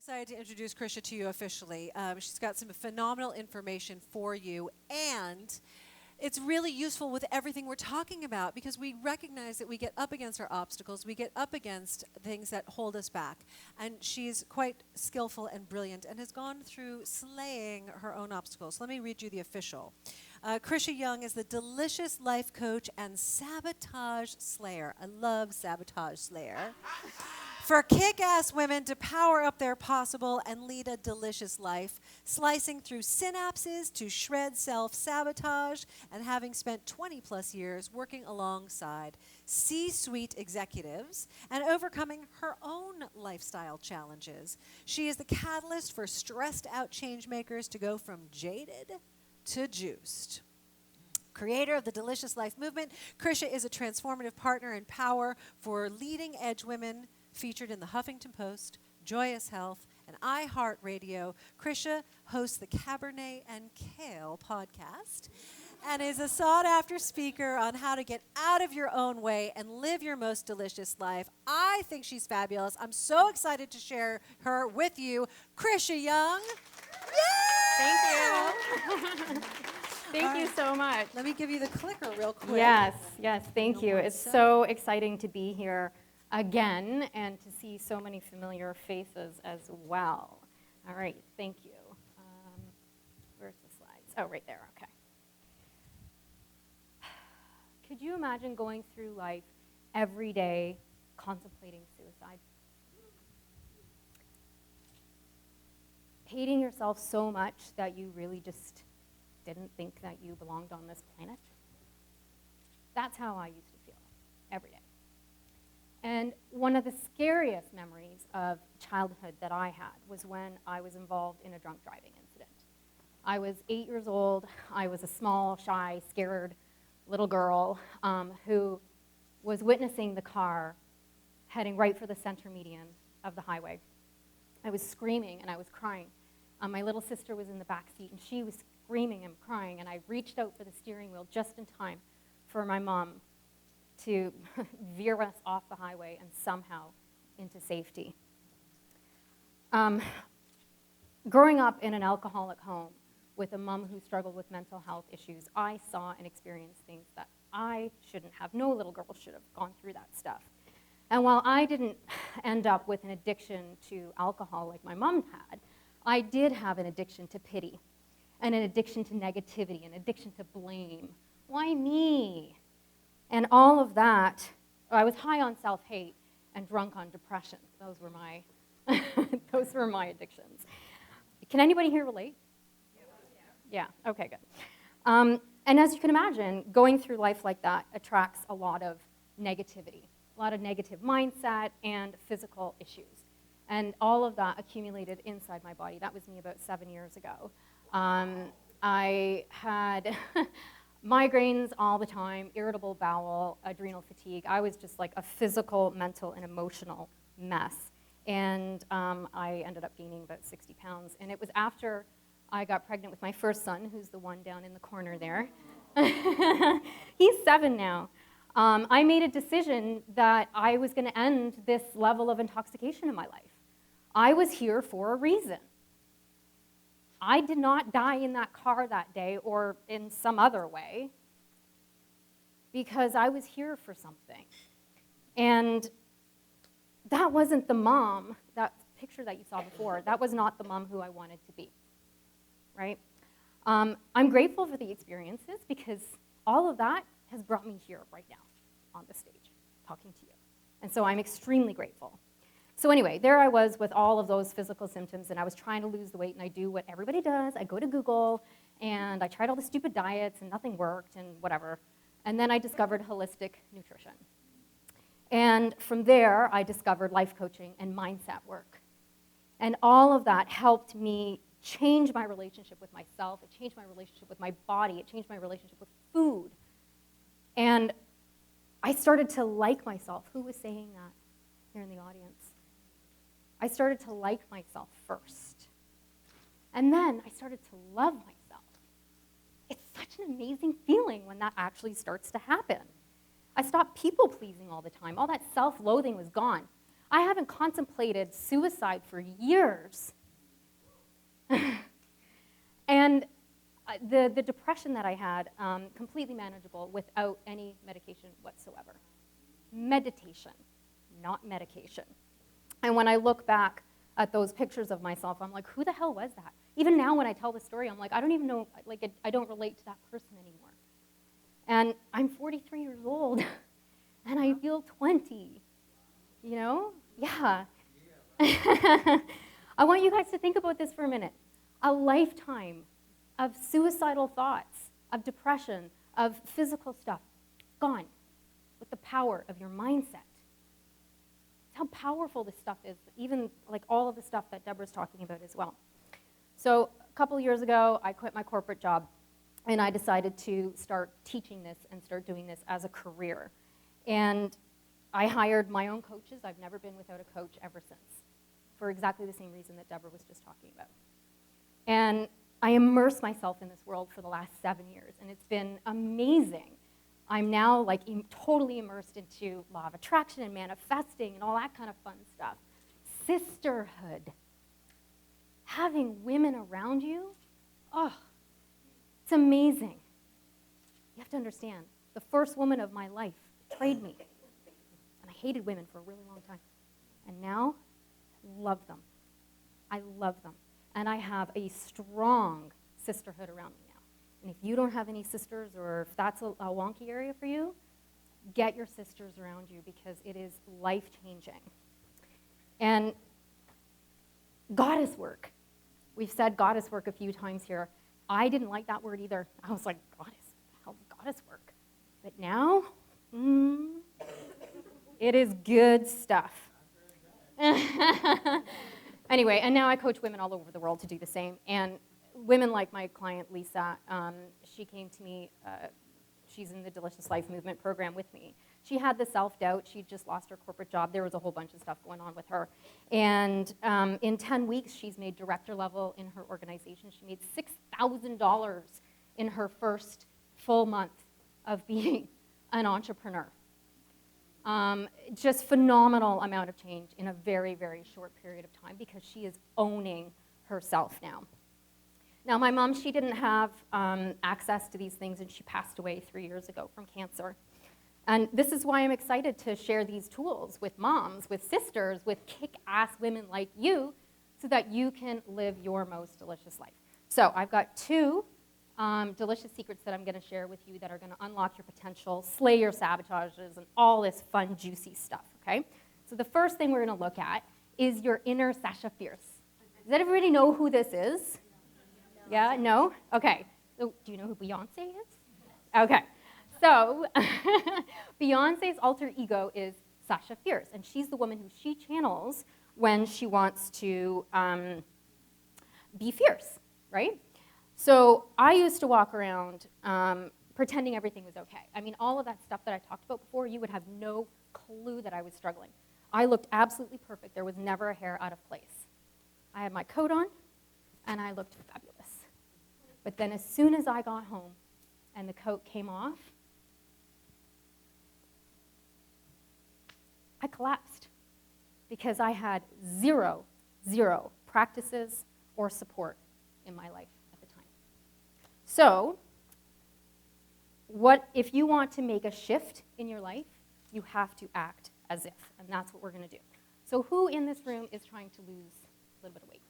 Excited to introduce Krisha to you officially. She's got some phenomenal information for you, and it's really useful with everything we're talking about because we recognize that we get up against our obstacles, we get up against things that hold us back, and she's quite skillful and brilliant and has gone through slaying her own obstacles. Let me read you the official. Christie Young is the delicious life coach and sabotage slayer. I love sabotage slayer. For kick-ass women to power up their possible and lead a delicious life, slicing through synapses to shred self-sabotage, and having spent 20-plus years working alongside C-suite executives and overcoming her own lifestyle challenges. She is the catalyst for stressed-out change-makers to go from jaded to juiced. Creator of the Delicious Life movement, Krisha is a transformative partner in power for leading-edge women, featured in the Huffington Post, Joyous Health, and iHeartRadio. Krisha hosts the Cabernet and Kale podcast and is a sought-after speaker on how to get out of your own way and live your most delicious life. I think she's fabulous. I'm so excited to share her with you, Christie Young. Yeah! Thank you. Thank you so much. Let me give you the clicker real quick. Yes, thank you. It's so exciting to be here again and to see so many familiar faces as well. All right, thank you. Where's the slides? Oh, right there, okay. Could you imagine going through life every day contemplating suicide? Hating yourself so much that you really just didn't think that you belonged on this planet? That's how I used to feel every day. And one of the scariest memories of childhood that I had was when I was involved in a drunk driving incident. I was 8 years old. I was a small, shy, scared little girl who was witnessing the car heading right for the center median of the highway. I was screaming and I was crying. My little sister was in the back seat and she was screaming and crying, and I reached out for the steering wheel just in time for my mom to veer us off the highway and somehow into safety. Growing up in an alcoholic home with a mom who struggled with mental health issues, I saw and experienced things that I shouldn't have. No little girl should have gone through that stuff. And while I didn't end up with an addiction to alcohol like my mom had, I did have an addiction to pity and an addiction to negativity, an addiction to blame. Why me? And all of that, I was high on self-hate and drunk on depression. Those were my, those were my addictions. Can anybody here relate? Yeah, okay, good. And as you can imagine, going through life like that attracts a lot of negativity, a lot of negative mindset and physical issues. And all of that accumulated inside my body. That was me about 7 years ago. I had migraines all the time, irritable bowel, adrenal fatigue. I was just like a physical, mental, and emotional mess. And I ended up gaining about 60 pounds. And it was after I got pregnant with my first son, who's the one down in the corner there. He's 7 now. I made a decision that I was going to end this level of intoxication in my life. I was here for a reason. I did not die in that car that day or in some other way because I was here for something. And that wasn't the mom, that picture that you saw before, that was not the mom who I wanted to be, right? I'm grateful for the experiences because all of that has brought me here right now on the stage talking to you. And so I'm extremely grateful. So anyway, there I was with all of those physical symptoms, and I was trying to lose the weight, and I do what everybody does. I go to Google, and I tried all the stupid diets, and nothing worked, and whatever. And then I discovered holistic nutrition. And from there, I discovered life coaching and mindset work. And all of that helped me change my relationship with myself. It changed my relationship with my body. It changed my relationship with food. And I started to like myself. Who was saying that here in the audience? I started to like myself first. And then I started to love myself. It's such an amazing feeling when that actually starts to happen. I stopped people-pleasing all the time. All that self-loathing was gone. I haven't contemplated suicide for years. And the depression that I had, completely manageable without any medication whatsoever. Meditation, not medication. And when I look back at those pictures of myself, I'm like, who the hell was that? Even now when I tell the story, I'm like, I don't even know, like, I don't relate to that person anymore. And I'm 43 years old, and I feel 20, you know? Yeah. I want you guys to think about this for a minute. A lifetime of suicidal thoughts, of depression, of physical stuff, gone with the power of your mindset. How powerful this stuff is, even like all of the stuff that Deborah's talking about as well. So a couple years ago, I quit my corporate job, and I decided to start teaching this and start doing this as a career. And I hired my own coaches. I've never been without a coach ever since, for exactly the same reason that Deborah was just talking about. And I immersed myself in this world for the last 7 years, and it's been amazing. I'm now like totally immersed into law of attraction and manifesting and all that kind of fun stuff. Sisterhood. Having women around you, oh, it's amazing. You have to understand, the first woman of my life betrayed me. And I hated women for a really long time. And now, I love them. I love them. And I have a strong sisterhood around me now. And if you don't have any sisters, or if that's a wonky area for you, get your sisters around you, because it is life-changing. And goddess work. We've said goddess work a few times here. I didn't like that word either. I was like, goddess, what the hell is goddess work? But now, it is good stuff. Anyway, and now I coach women all over the world to do the same. And women like my client, Lisa, she came to me, she's in the Delicious Life Movement program with me. She had the self-doubt. She just lost her corporate job. There was a whole bunch of stuff going on with her. And in 10 weeks, she's made director level in her organization. She made $6,000 in her first full month of being an entrepreneur. Just phenomenal amount of change in a very, very short period of time, because she is owning herself now. Now, my mom, she didn't have access to these things, and she passed away 3 years ago from cancer. And this is why I'm excited to share these tools with moms, with sisters, with kick-ass women like you, so that you can live your most delicious life. So I've got 2 delicious secrets that I'm going to share with you that are going to unlock your potential, slay your sabotages, and all this fun, juicy stuff, okay? So the first thing we're going to look at is your inner Sasha Fierce. Does everybody know who this is? Yeah? No? Okay. So, do you know who Beyonce is? Okay. So Beyonce's alter ego is Sasha Fierce, and she's the woman who she channels when she wants to be fierce, right? So I used to walk around pretending everything was okay. I mean, all of that stuff that I talked about before, you would have no clue that I was struggling. I looked absolutely perfect. There was never a hair out of place. I had my coat on, and I looked fabulous. But then as soon as I got home and the coat came off, I collapsed, because I had zero practices or support in my life at the time. So, if you want to make a shift in your life, you have to act as if, and that's what we're going to do. So who in this room is trying to lose a little bit of weight?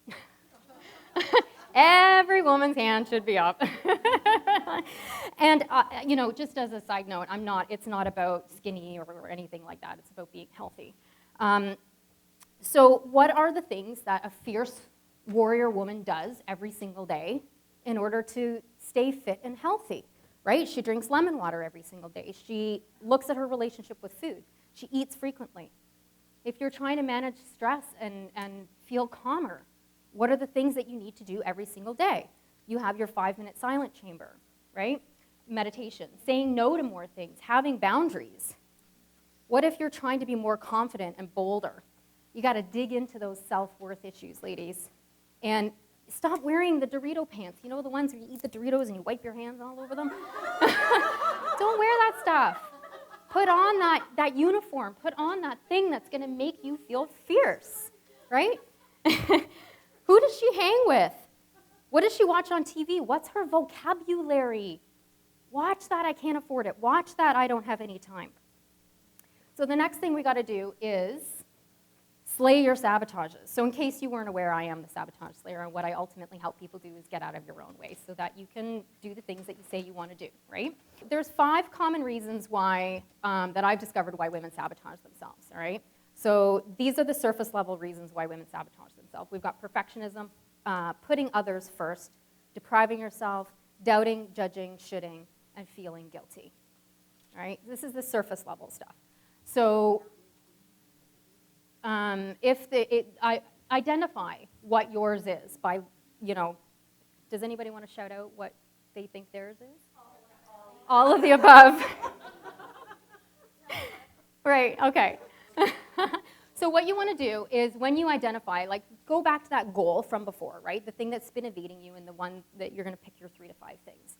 Every woman's hand should be up. And, just as a side note, it's not about skinny or anything like that. It's about being healthy. So what are the things that a fierce warrior woman does every single day in order to stay fit and healthy, right? She drinks lemon water every single day. She looks at her relationship with food. She eats frequently. If you're trying to manage stress and feel calmer, what are the things that you need to do every single day? You have your 5-minute silent chamber, right? Meditation, saying no to more things, having boundaries. What if you're trying to be more confident and bolder? You got to dig into those self-worth issues, ladies. And stop wearing the Dorito pants. You know, the ones where you eat the Doritos and you wipe your hands all over them? Don't wear that stuff. Put on that uniform. Put on that thing that's going to make you feel fierce, right? Who does she hang with? What does she watch on TV? What's her vocabulary? Watch that I can't afford it. Watch that I don't have any time. So the next thing we got to do is slay your sabotages. So in case you weren't aware, I am the sabotage slayer, and what I ultimately help people do is get out of your own way so that you can do the things that you say you want to do, right? There's 5 common reasons why, that I've discovered why women sabotage themselves, all right? So these are the surface level reasons why women sabotage themselves. We've got perfectionism, putting others first, depriving yourself, doubting, judging, shoulding, and feeling guilty, all right? This is the surface level stuff. So identify what yours is by, does anybody want to shout out what they think theirs is? All of the above. Right, okay. So what you want to do is when you identify, go back to that goal from before, right? The thing that's been evading you and the one that you're going to pick your 3 to 5 things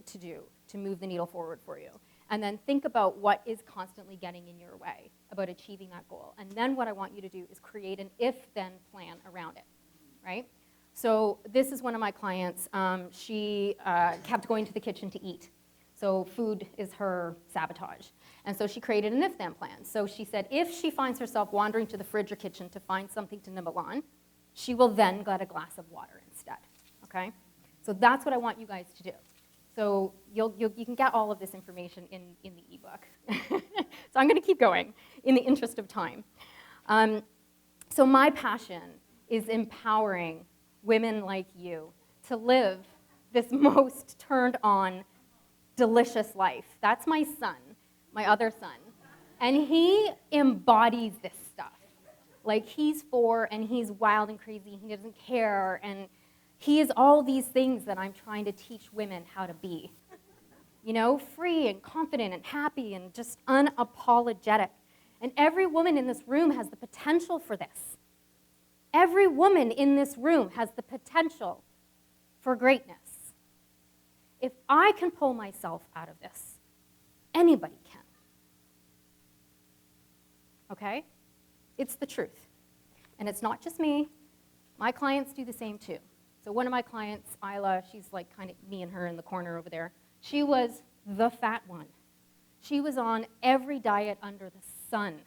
to do to move the needle forward for you. And then think about what is constantly getting in your way about achieving that goal. And then what I want you to do is create an if-then plan around it, right? So this is one of my clients. She kept going to the kitchen to eat. So food is her sabotage. And so she created an if-then plan. So she said if she finds herself wandering to the fridge or kitchen to find something to nibble on, she will then get a glass of water instead, okay? So that's what I want you guys to do. So you can get all of this information in the ebook. So I'm going to keep going in the interest of time. So my passion is empowering women like you to live this most turned on, delicious life. That's my son, my other son. And he embodies this stuff. Like, he's 4 and he's wild and crazy. He doesn't care. And he is all these things that I'm trying to teach women how to be. Free and confident and happy and just unapologetic. And every woman in this room has the potential for this. Every woman in this room has the potential for greatness. If I can pull myself out of this, anybody can. Okay? It's the truth. And it's not just me. My clients do the same too. So one of my clients, Isla, she's like kind of me and her in the corner over there. She was the fat one. She was on every diet under the sun,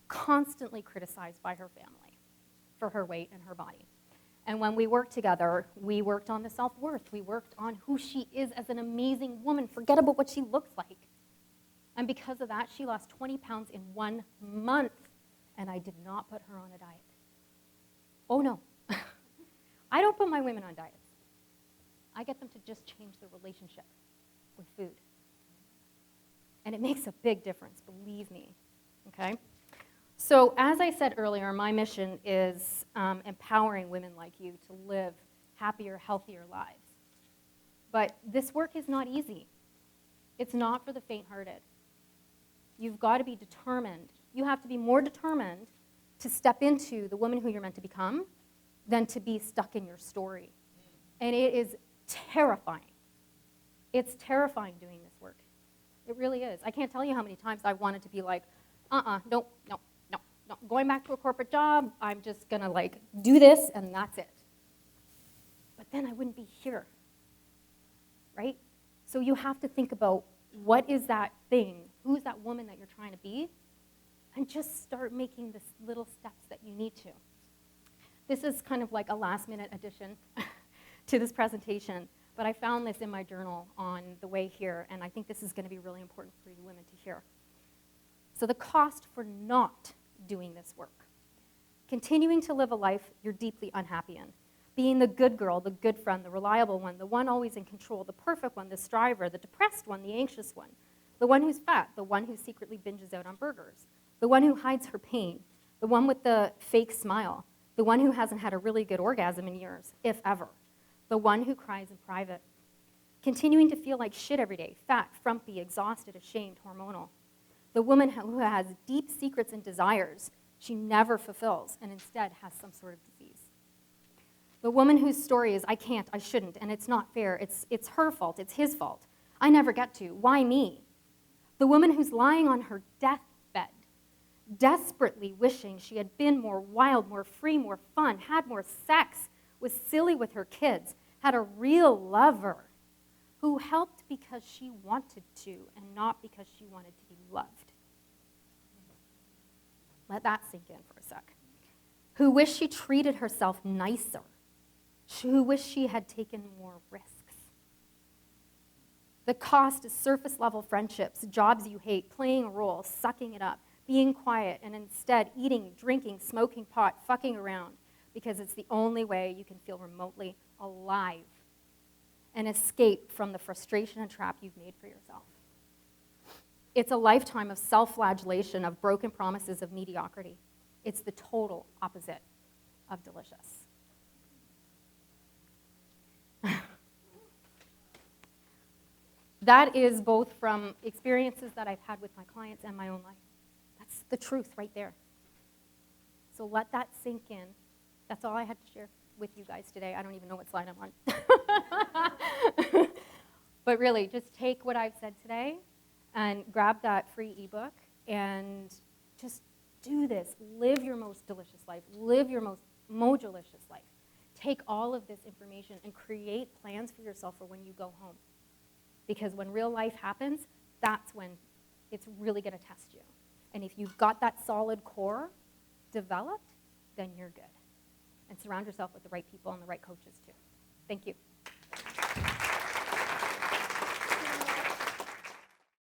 constantly criticized by her family for her weight and her body. And when we worked together, we worked on the self-worth. We worked on who she is as an amazing woman. Forget about what she looks like. And because of that, she lost 20 pounds in 1 month. And I did not put her on a diet. Oh, no. I don't put my women on diets. I get them to just change their relationship with food. And it makes a big difference, believe me. Okay? So as I said earlier, my mission is empowering women like you to live happier, healthier lives. But this work is not easy. It's not for the faint-hearted. You've got to be determined. You have to be more determined to step into the woman who you're meant to become than to be stuck in your story. And it is terrifying. It's terrifying doing this work. It really is. I can't tell you how many times I've wanted to be like, no, going back to a corporate job, I'm just gonna do this and that's it. But then I wouldn't be here, right? So you have to think about what is that thing, who's that woman that you're trying to be, and just start making the little steps that you need to. This is kind of like a last-minute addition to this presentation, but I found this in my journal on the way here, and I think this is going to be really important for you women to hear. So the cost for not doing this work. Continuing to live a life you're deeply unhappy in. Being the good girl, the good friend, the reliable one, the one always in control, the perfect one, the striver, the depressed one, the anxious one, the one who's fat, the one who secretly binges out on burgers, the one who hides her pain, the one with the fake smile, the one who hasn't had a really good orgasm in years, if ever, the one who cries in private. Continuing to feel like shit every day, fat, frumpy, exhausted, ashamed, hormonal. The woman who has deep secrets and desires she never fulfills and instead has some sort of disease. The woman whose story is, I can't, I shouldn't, and it's not fair, it's her fault, it's his fault. I never get to, why me? The woman who's lying on her deathbed, desperately wishing she had been more wild, more free, more fun, had more sex, was silly with her kids, had a real lover who helped because she wanted to and not because she wanted to be loved. Let that sink in for a sec. Who wished she treated herself nicer, who wished she had taken more risks. The cost is surface-level friendships, jobs you hate, playing a role, sucking it up, being quiet, and instead eating, drinking, smoking pot, fucking around, because it's the only way you can feel remotely alive and escape from the frustration and trap you've made for yourself. It's a lifetime of self-flagellation, of broken promises, of mediocrity. It's the total opposite of delicious. That is both from experiences that I've had with my clients and my own life. That's the truth right there. So let that sink in. That's all I had to share with you guys today. I don't even know what slide I'm on. But really, just take what I've said today and grab that free ebook and just do this. Live your most delicious life. Live your most Mojo-licious life. Take all of this information and create plans for yourself for when you go home. Because when real life happens, that's when it's really going to test you. And if you've got that solid core developed, then you're good. And surround yourself with the right people and the right coaches too. Thank you.